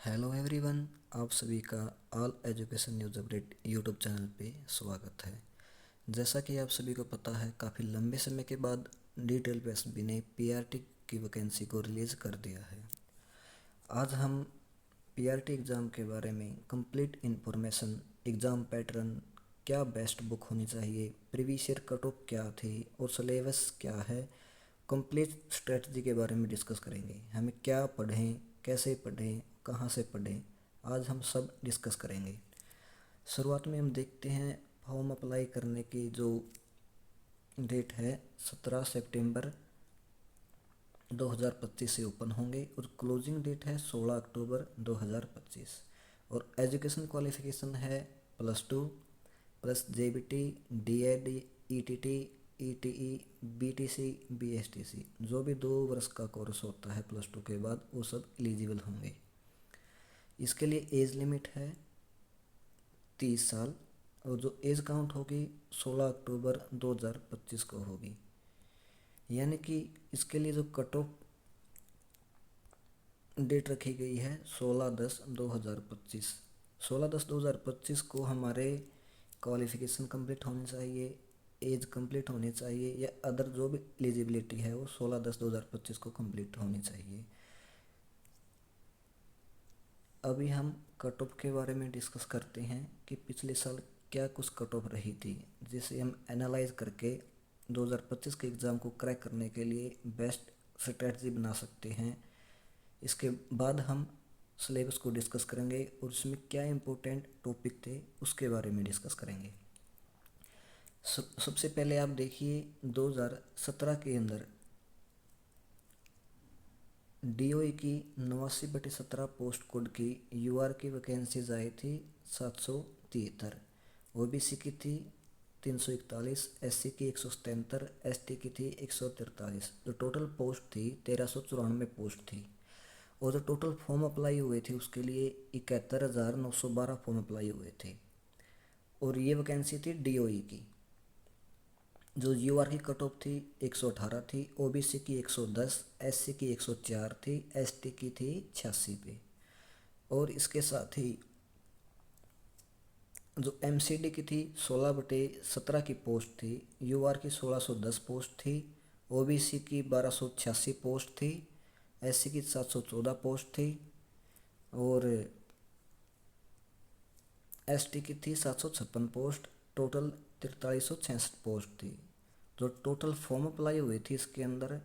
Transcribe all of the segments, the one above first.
Hello everyone, आप सभी का all education news update YouTube channel पे स्वागत है। जैसा कि आप सभी को पता है, काफ़ी लंबे समय के बाद डिटेल एसबी ने पीआरटी की वैकेंसी को रिलीज़ कर दिया है। आज हम पीआरटी एग्ज़ाम के बारे में कंप्लीट इन्फॉर्मेशन, एग्ज़ाम पैटर्न, क्या बेस्ट बुक होनी चाहिए, प्रीवियस ईयर कट ऑफ क्या थी और सिलेबस क्या है, कंप्लीट स्ट्रेटजी के बारे में डिस्कस करेंगे। हमें क्या पढ़ें, कैसे पढ़ें, कहाँ से पढ़ें, आज हम सब डिस्कस करेंगे। शुरुआत में हम देखते हैं फॉर्म अप्लाई करने की जो डेट है 17 सितंबर 2025 से ओपन होंगे और क्लोजिंग डेट है 16 अक्टूबर 2025। और एजुकेशन क्वालिफिकेशन है +2 plus JBT, DEd, ETT, ETE, BTC, BSTC, जो भी 2 वर्ष का कोर्स होता है +2 के बाद, वो सब एलिजिबल होंगे। इसके लिए एज लिमिट है 30 साल और जो एज काउंट होगी 16 अक्टूबर 2025 को होगी। यानी कि इसके लिए जो कट ऑफ डेट रखी गई है 16/10/2025। 16/10/2025 को हमारे क्वालिफ़िकेशन कंप्लीट होनी चाहिए, एज कंप्लीट होनी चाहिए, या अदर जो भी एलिजिबिलिटी है वो 16/10/2025 को कंप्लीट होनी चाहिए। अभी हम कट ऑफ के बारे में डिस्कस करते हैं कि पिछले साल क्या कुछ कट ऑफ रही थी, जिसे हम एनालाइज करके 2025 के एग्ज़ाम को क्रैक करने के लिए बेस्ट स्ट्रेटजी बना सकते हैं। इसके बाद हम सिलेबस को डिस्कस करेंगे और उसमें क्या इम्पोर्टेंट टॉपिक थे उसके बारे में डिस्कस करेंगे। सबसे पहले आप देखिए 2017 के अंदर डीओई की 89/17 पोस्ट कोड की यूआर की वैकेंसीज आई थी 773, ओबीसी की थी 341, एससी की 177, एसटी की थी 143। जो टोटल पोस्ट थी 1394 पोस्ट थी। और जो टोटल फॉर्म अप्लाई हुए थे उसके लिए 71,912 फॉर्म अप्लाई हुए थे। और ये वैकेंसी थी डीओई की। जो यूआर की कट ऑफ थी 118 थी, ओबीसी की 110, एससी की 104 थी, एसटी की थी 86 पे। और इसके साथ ही जो एमसीडी की थी 16/17 की पोस्ट थी, यूआर की 1610 पोस्ट थी, ओबीसी की 1286 पोस्ट थी, एससी की 714 पोस्ट थी और एसटी की थी 756 पोस्ट। टोटल 4366 पोस्ट थी। जो टोटल फॉर्म अप्लाई हुई थी इसके अंदर,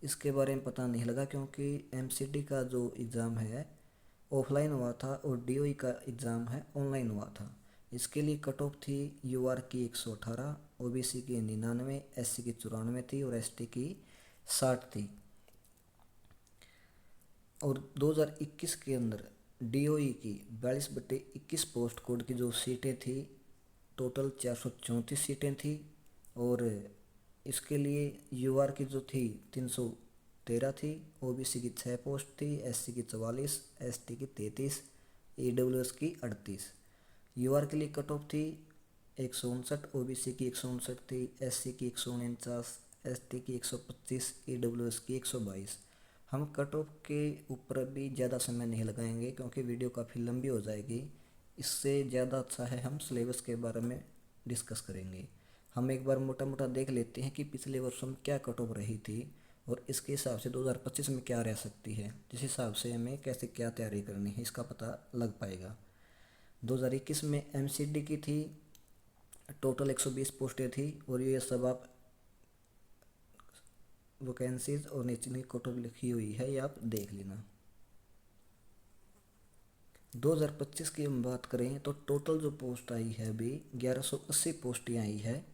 इसके बारे में पता नहीं लगा क्योंकि एमसीडी का जो एग्ज़ाम है ऑफलाइन हुआ था और डीओई का एग्ज़ाम है ऑनलाइन हुआ था। इसके लिए कट ऑफ थी यूआर की 118, ओबीसी की 99, एससी की 94 थी और एसटी की 60 थी। और 2021 के अंदर डीओई की 42/21 पोस्ट कोड की जो सीटें थी, टोटल 434 सीटें थी। और इसके लिए यूआर की जो थी 313 थी, ओबीसी की 6 पोस्ट थी, एससी की 44, एसटी की 33, ईडब्ल्यूएस की 38। यूआर के लिए कट ऑफ थी 159, ओबीसी की 159 थी, एससी की 149, एसटी की 125, ईडब्ल्यूएस की 122। हम कट ऑफ के ऊपर भी ज़्यादा समय नहीं लगाएंगे क्योंकि वीडियो काफ़ी लंबी हो जाएगी। इससे ज़्यादा अच्छा है हम सिलेबस के बारे में डिस्कस करेंगे। हम एक बार मोटा मोटा देख लेते हैं कि पिछले वर्षों में क्या कट ऑफ रही थी और इसके हिसाब से 2025 में क्या रह सकती है, जिस हिसाब से हमें कैसे क्या तैयारी करनी है इसका पता लग पाएगा। 2021 में एमसीडी की थी टोटल 120 पोस्टें थी और ये सब आप वैकेंसीज और नीचे में कट ऑफ लिखी हुई है, ये आप देख लेना। 2025 की हम बात करें तो टोटल जो पोस्ट आई है अभी 1180 पोस्टें आई है।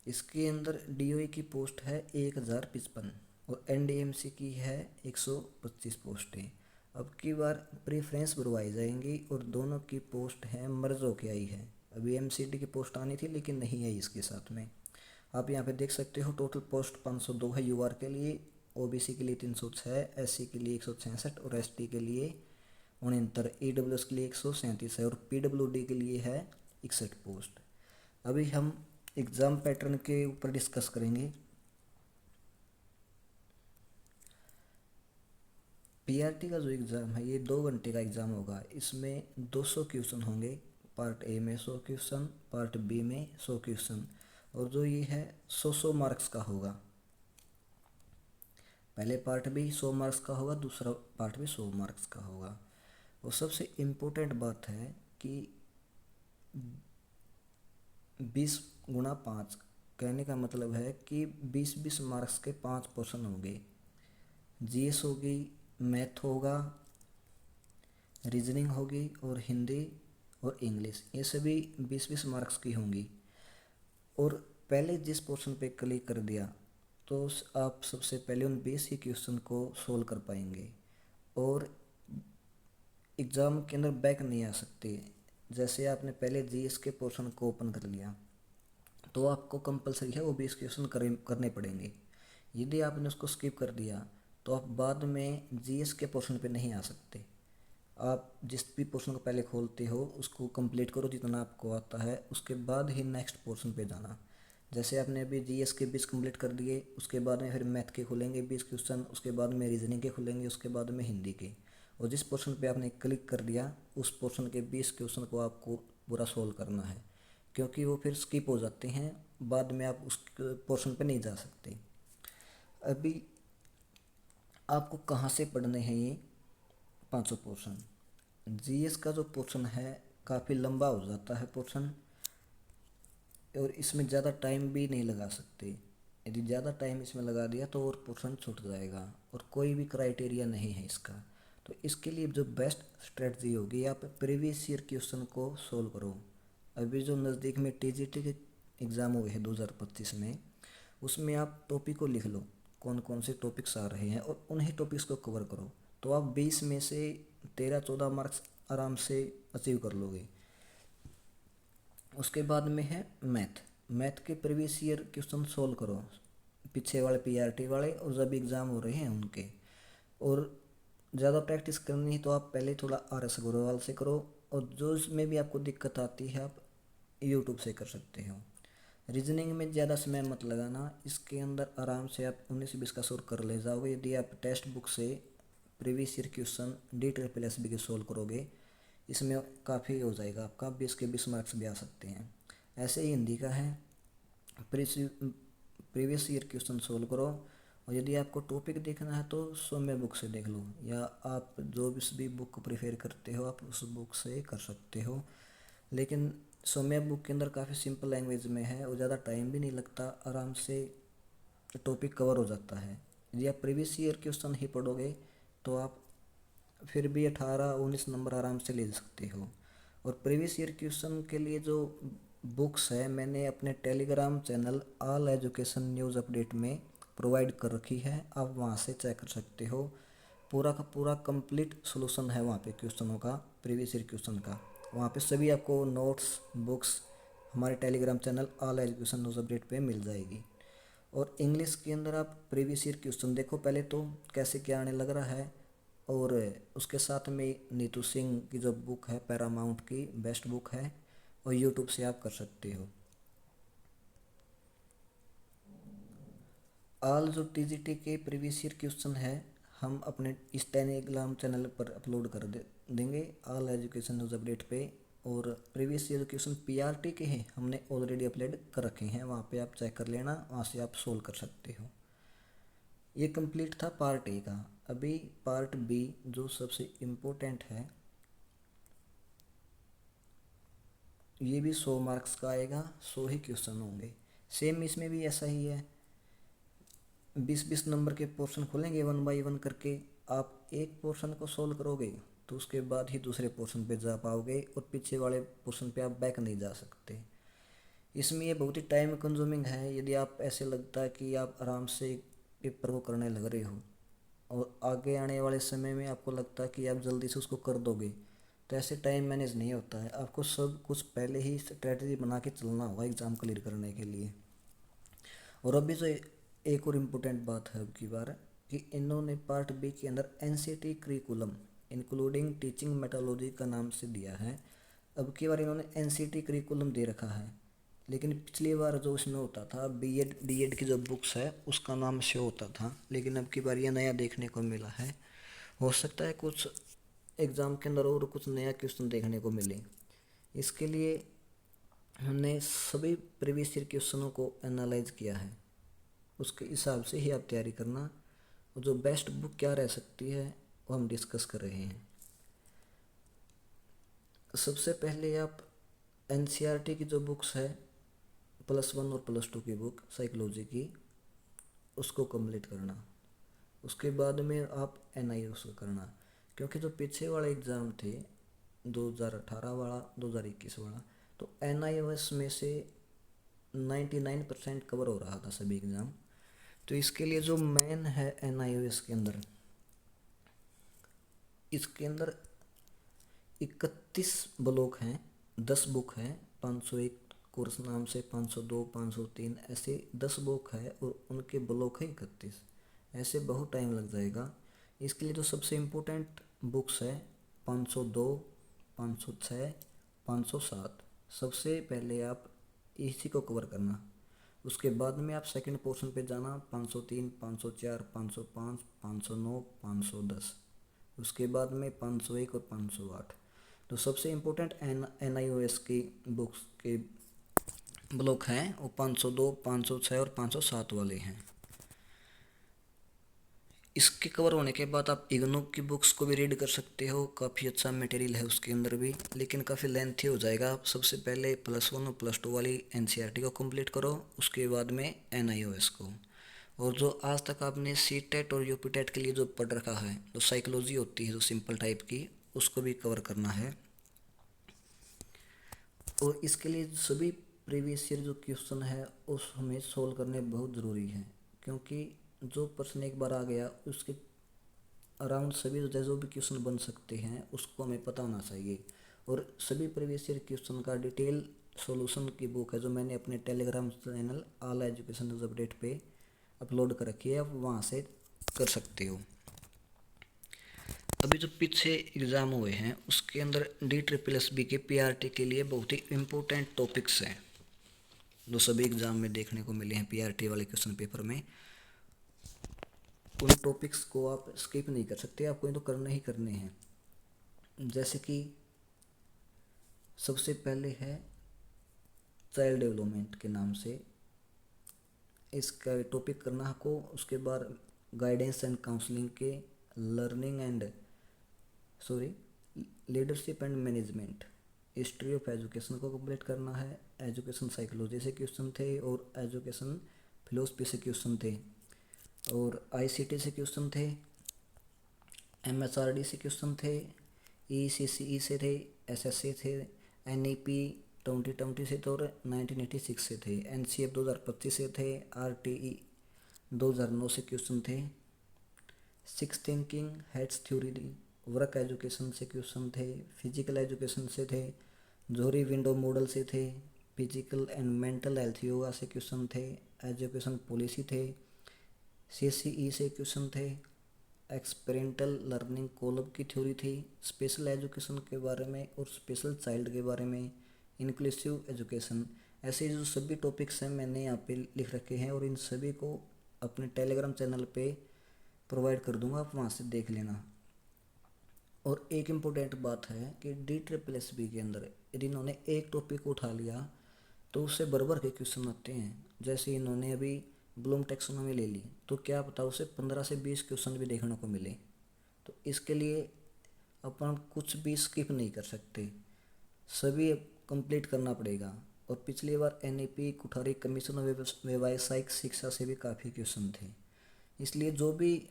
इसके अंदर डीओई की पोस्ट है 1055 और एनडीएमसी की है 125 पोस्टें। अब की बार प्रेफरेंस बढ़वाई जाएंगी और दोनों की पोस्ट है मर्ज होके आई है। अभी एमसीडी की पोस्ट आनी थी लेकिन नहीं आई इसके साथ में। आप यहाँ पे देख सकते हो टोटल पोस्ट 502 है यूआर के लिए, ओबीसी के लिए 306, एससी के लिए 166 और एसटी के लिए 69, ईडब्ल्यूएस के लिए 137 है और पीडब्ल्यूडी के लिए है 61 पोस्ट। अभी हम एग्ज़ाम पैटर्न के ऊपर डिस्कस करेंगे। पीआरटी का जो एग्ज़ाम है ये 2 घंटे का एग्ज़ाम होगा। इसमें 200 क्वेश्चन होंगे। पार्ट ए में 100 क्वेश्चन, पार्ट बी में 100 क्वेश्चन, और जो ये है 100 मार्क्स का होगा। पहले पार्ट भी 100 मार्क्स का होगा, दूसरा पार्ट भी 100 मार्क्स का होगा। और सबसे इम्पोर्टेंट बात है कि 20 × 5 कहने का मतलब है कि 20-20 मार्क्स के 5 पोर्शन होंगे। जीएस होगी, मैथ होगा, रीजनिंग होगी, और हिंदी और इंग्लिश, ये सभी 20-20 मार्क्स की होंगी। और पहले जिस पोर्शन पे क्लिक कर दिया तो आप सबसे पहले उन 20 ही क्वेश्चन को सोल्व कर पाएंगे और एग्ज़ाम के अंदर बैक नहीं आ सकते। जैसे आपने पहले जीएस के पोर्शन को ओपन कर लिया तो आपको कंपलसरी है वो 20 क्वेश्चन करने पड़ेंगे। यदि आपने उसको स्किप कर दिया तो आप बाद में जीएस के पोर्शन पे नहीं आ सकते। आप जिस भी पोर्शन को पहले खोलते हो उसको कंप्लीट करो जितना आपको आता है, उसके बाद ही नेक्स्ट पोर्शन पे जाना। जैसे आपने अभी जीएस के 20 कंप्लीट कर दिए, उसके बाद में फिर मैथ के खुलेंगे 20 क्वेश्चन, उसके बाद में रीजनिंग के खुलेंगे, उसके बाद में हिंदी के। और जिस पोर्शन पे आपने क्लिक कर दिया उस पोर्शन के 20 क्वेश्चन को आपको पूरा सोल्व करना है, क्योंकि वो फिर स्किप हो जाते हैं, बाद में आप उस पोर्शन पे नहीं जा सकते। अभी आपको कहाँ से पढ़ने हैं ये 500 पोर्शन। जीएस का जो पोर्शन है काफ़ी लंबा हो जाता है पोर्शन, और इसमें ज़्यादा टाइम भी नहीं लगा सकते। यदि ज़्यादा टाइम इसमें लगा दिया तो और पोर्शन छूट जाएगा, और कोई भी क्राइटेरिया नहीं है इसका। तो इसके लिए जो बेस्ट स्ट्रेटजी होगी, आप प्रीवियस ईयर क्वेश्चन को सोल्व करो। अभी जो नज़दीक में टीजीटी के एग्ज़ाम हुए हैं 2025 में, उसमें आप टॉपिक को लिख लो कौन कौन से टॉपिक्स आ रहे हैं और उन्हीं टॉपिक्स को कवर करो, तो आप 20 में से 13-14 मार्क्स आराम से अचीव कर लोगे। उसके बाद में है मैथ। मैथ के प्रीवियस ईयर क्वेश्चन सोल्व करो, पीछे वाले पीआरटी वाले और जब एग्ज़ाम हो रहे हैं उनके। और ज़्यादा प्रैक्टिस करनी है तो आप पहले थोड़ा आर.एस. अग्रवाल से करो, और जो इसमें भी आपको दिक्कत आती है आप यूट्यूब से कर सकते हो। रीजनिंग में ज़्यादा समय मत लगाना, इसके अंदर आराम से आप 19-20 का स्कोर कर ले जाओगे यदि आप टेक्स्ट बुक से प्रीवियस ईयर क्वेश्चन DSSB के सोल्व करोगे। इसमें काफ़ी हो जाएगा, आपका 20 के 20 मार्क्स भी आ सकते हैं। ऐसे ही हिंदी का है, प्रीवियस ईयर क्वेश्चन सोल्व करो। और यदि आपको टॉपिक देखना है तो सौम्य बुक से देख लो, या आप जो भी बुक को प्रेफर करते हो आप उस बुक से कर सकते हो। लेकिन सौम्य बुक के अंदर काफ़ी सिंपल लैंग्वेज में है और ज़्यादा टाइम भी नहीं लगता, आराम से टॉपिक कवर हो जाता है। यदि आप प्रीवियस ईयर क्वेश्चन ही पढ़ोगे तो आप फिर भी 18-19 नंबर आराम से ले सकते हो। और प्रीवियस ईयर क्वेश्चन के लिए जो बुक्स है मैंने अपने Telegram channel all education news update में प्रोवाइड कर रखी है, आप वहाँ से चेक कर सकते हो। पूरा का पूरा कंप्लीट सॉल्यूशन है वहाँ पे क्वेश्चनों का, प्रीवियस ईयर क्वेश्चन का। वहाँ पे सभी आपको नोट्स बुक्स हमारे Telegram channel all education news update पे मिल जाएगी। और इंग्लिश के अंदर आप प्रीवियस ईयर क्वेश्चन देखो पहले तो कैसे क्या आने लग रहा है, और उसके साथ में नीतू सिंह की जो बुक है पैरामाउंट की बेस्ट बुक है, और यूट्यूब से आप कर सकते हो। ऑल जो टीजीटी के प्रीवियस ईयर क्वेश्चन है हम अपने इस टेलीग्राम चैनल पर अपलोड कर देंगे ऑल एजुकेशन न्यूज़ अपडेट पे। और प्रीवियस ईयर क्वेश्चन पीआरटी के हैं हमने ऑलरेडी अपलोड कर रखे हैं, वहाँ पे आप चेक कर लेना, वहाँ से आप सोल्व कर सकते हो। ये कंप्लीट था पार्ट ए का। अभी पार्ट बी जो सबसे इम्पोर्टेंट है, ये भी 100 मार्क्स का आएगा, 100 ही क्वेश्चन होंगे। सेम इसमें भी ऐसा ही है, 20-20 नंबर के पोर्शन खुलेंगे 1 बाई 1 करके। आप एक पोर्शन को सोल्व करोगे तो उसके बाद ही दूसरे पोर्शन पे जा पाओगे, और पीछे वाले पोर्शन पे आप बैक नहीं जा सकते। इसमें ये बहुत ही टाइम कंज्यूमिंग है। यदि आप ऐसे लगता है कि आप आराम से पेपर को करने लग रहे हो और आगे आने वाले समय में आपको लगता है कि आप जल्दी से उसको कर दोगे, तो ऐसे टाइम मैनेज नहीं होता है। आपको सब कुछ पहले ही स्ट्रेटजी बना के चलना होगा एग्ज़ाम क्लियर करने के लिए। और अभी जो एक और इम्पोर्टेंट बात है अब की बार, कि इन्होंने पार्ट बी के अंदर NCT curriculum including teaching methodology का नाम से दिया है। अब की बार इन्होंने एनसीटी करिकुलम दे रखा है, लेकिन पिछली बार जो इसमें होता था बीएड डीएड की जो बुक्स है उसका नाम शो होता था, लेकिन अब की बार ये नया देखने को मिला है। हो सकता है कुछ एग्ज़ाम के अंदर और कुछ नया क्वेश्चन देखने को मिले। इसके लिए हमने सभी प्रीवियस ईयर क्वेश्चनों को एनालाइज किया है, उसके हिसाब से ही आप तैयारी करना। और जो बेस्ट बुक क्या रह सकती है वो हम डिस्कस कर रहे हैं। सबसे पहले आप एनसीईआरटी की जो बुक्स है +1 और +2 की बुक साइकोलॉजी की, उसको कंप्लीट करना। उसके बाद में आप एनआईओएस को करना, क्योंकि जो पीछे वाले एग्ज़ाम थे 2018 वाला 2021 वाला, तो एनआईओएस में से 99% कवर हो रहा था सभी एग्ज़ाम। तो इसके लिए जो मेन है एनआईओएस के अंदर, इसके अंदर 31 ब्लॉक हैं, 10 बुक हैं, 501 कोर्स नाम से 502 503 ऐसे 10 बुक है और उनके ब्लॉक है 31। ऐसे बहुत टाइम लग जाएगा। इसके लिए जो सबसे इम्पोर्टेंट बुक्स है 502 506 507, सबसे पहले आप इसी को कवर करना। उसके बाद में आप सेकंड पोर्शन पे जाना 503 504 505 509 510, उसके बाद में 501 और 508। तो सबसे इम्पोर्टेंट एनआईओएस की बुक्स के ब्लॉक हैं वो 502 506 और 507 वाले हैं। इसके कवर होने के बाद आप इग्नू की बुक्स को भी रीड कर सकते हो, काफ़ी अच्छा मटेरियल है उसके अंदर भी, लेकिन काफ़ी लेंथी हो जाएगा। आप सबसे पहले +1 और +2 वाली एनसीईआरटी को कंप्लीट करो, उसके बाद में एनआईओएस को। और जो आज तक आपने सीटेट और यूपीटेट के लिए जो पढ़ रखा है, जो साइकोलॉजी होती है जो सिंपल टाइप की, उसको भी कवर करना है। और इसके लिए सभी प्रीवियस ईयर जो क्वेश्चन है उस हमें सोल्व करने बहुत ज़रूरी है, क्योंकि जो प्रश्न एक बार आ गया उसके अराउंड सभी जो भी क्वेश्चन बन सकते हैं उसको हमें पता होना चाहिए। और सभी प्रीवियस ईयर क्वेश्चन का डिटेल सॉल्यूशन की बुक है जो मैंने अपने Telegram channel all education news update पे अपलोड कर रखी है, आप वहाँ से कर सकते हो। अभी जो पीछे एग्ज़ाम हुए हैं उसके अंदर DSSB के PRT के लिए बहुत ही इम्पोर्टेंट टॉपिक्स हैं जो सभी एग्ज़ाम में देखने को मिले हैं PRT वाले क्वेश्चन पेपर में। उन टॉपिक्स को आप स्किप नहीं कर सकते, आपको तो करने ही करने हैं। जैसे कि सबसे पहले है चाइल्ड डेवलपमेंट के नाम से इसका टॉपिक करना आपको। उसके बाद गाइडेंस एंड काउंसलिंग के leadership and management, history of education को कंप्लीट करना है। एजुकेशन साइकोलॉजी से क्वेश्चन थे और एजुकेशन फिलोसफी से क्वेश्चन थे, और ICT से क्वेश्चन थे, MHRD से क्वेश्चन थे, ECCE से थे, SSC थे, NEP 2020 से थे और 1986 से थे, NCF 2025 से थे, RTE 2009 से क्वेश्चन थे, 6 thinking heads theory work education से क्वेश्चन थे, फिजिकल एजुकेशन से थे, जोहरी विंडो मॉडल से थे, physical and mental health yoga से क्वेश्चन थे, एजुकेशन पॉलिसी थे, CCE से क्वेश्चन थे, एक्सपेरिमेंटल लर्निंग कोलब की थ्योरी थी, स्पेशल एजुकेशन के बारे में और स्पेशल चाइल्ड के बारे में, इंक्लूसिव एजुकेशन। ऐसे जो सभी टॉपिक्स हैं मैंने यहाँ पे लिख रखे हैं और इन सभी को अपने टेलीग्राम चैनल पे प्रोवाइड कर दूंगा, आप वहाँ से देख लेना। और एक इम्पोर्टेंट बात है कि DSSB के अंदर यदि इन्होंने एक टॉपिक उठा लिया तो उससे बराबर के क्वेश्चन आते हैं। जैसे इन्होंने अभी ब्लूम टैक्सोनॉमी ले ली तो क्या पता उसे 15 से 20 क्वेश्चन भी देखने को मिले। तो इसके लिए अपन कुछ भी स्किप नहीं कर सकते, सभी कंप्लीट करना पड़ेगा। और पिछली बार NEP कुठारी कमीशन ऑफ व्यावसायिक शिक्षा से भी काफ़ी क्वेश्चन थे। इसलिए जो भी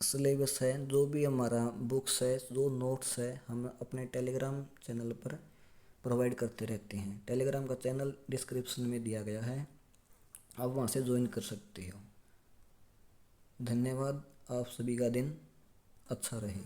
सिलेबस है, जो भी हमारा बुक्स है, जो नोट्स है, हम अपने टेलीग्राम चैनल पर प्रोवाइड करते रहते हैं। टेलीग्राम का चैनल डिस्क्रिप्शन में दिया गया है, आप वहाँ से ज्वाइन कर सकते हो। धन्यवाद। आप सभी का दिन अच्छा रहे।